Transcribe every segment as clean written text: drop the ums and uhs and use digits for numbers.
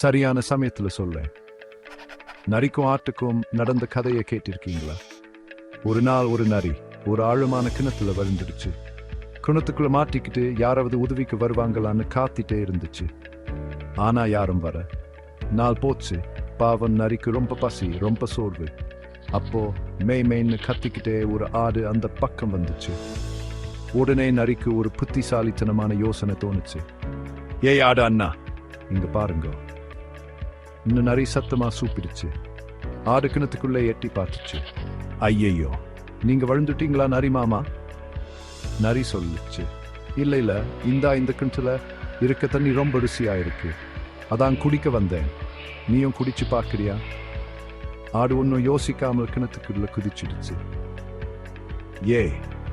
சரியான சமயத்துல சொல்லேன். நரிக்கும் ஆட்டுக்கும் நடந்த கதையை கேட்டிருக்கீங்களா? ஒரு நாள் ஒரு நரி ஒரு ஆழமான கிணத்துல விழுந்துடுச்சு. கிணத்துக்குள்ள மாட்டிக்கிட்டு யாராவது உதவிக்கு வருவாங்களான்னு காத்திட்டே இருந்துச்சு. ஆனா யாரும் வர. நாள் போச்சு. பாவம் நரிக்கு ரொம்ப பசி, ரொம்ப சோர்வு. அப்போ மெய்ன்னு கத்திக்கிட்டே ஒரு ஆடு அந்த பக்கம் வந்துச்சு. உடனே நரிக்கு ஒரு புத்திசாலித்தனமான யோசனை தோணுச்சு. ஏய் ஆடு அண்ணா, இங்க பாருங்க. இன்னும் நரி சத்தமா சூப்பிடுச்சு. ஆடு கிணத்துக்குள்ளே எட்டி பார்த்துச்சு. ஐயையோ, நீங்க விழுந்துட்டீங்களா நரி மாமா? நரி சொல்லுச்சு. இல்ல, இந்த கிணத்துல இருக்க தண்ணி ரொம்ப ருசியா இருக்கு, அதான் குடிக்க வந்தேன். நீயும் குடிச்சு பார்க்கறியா? ஆடு ஒன்னும் யோசிக்காமல் கிணத்துக்குள்ள குதிச்சிடுச்சு. ஏ,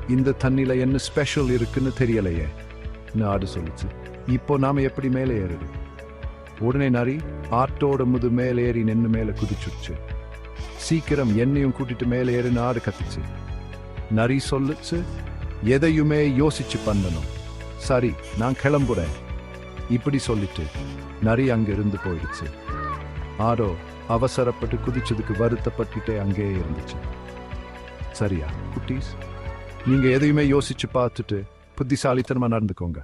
இந்த தண்ணில என்ன ஸ்பெஷல் இருக்குன்னு தெரியலையே ஆடு சொல்லுச்சு. இப்போ நாம எப்படி மேலே ஏறுது? உடனே நரி ஆட்டோட மேலே ஏறி நின்று மேலே குதிச்சுடுச்சு. சீக்கிரம் என்னையும் கூட்டிட்டு மேலே ஏறின்னு ஆடு கத்துச்சு. நரி சொல்லுச்சு, எதையுமே யோசிச்சு பண்ணணும். சரி, நான் கிளம்புறேன். இப்படி சொல்லிட்டு நரி அங்கிருந்து போயிடுச்சு. ஆடோ அவசரப்பட்டு குதிச்சதுக்கு வருத்தப்பட்டுட்டே அங்கே இருந்துச்சு. சரியா குட்டீஸ்? நீங்க எதையுமே யோசிச்சு பார்த்துட்டு புத்திசாலித்தனமா நடந்துக்கோங்க.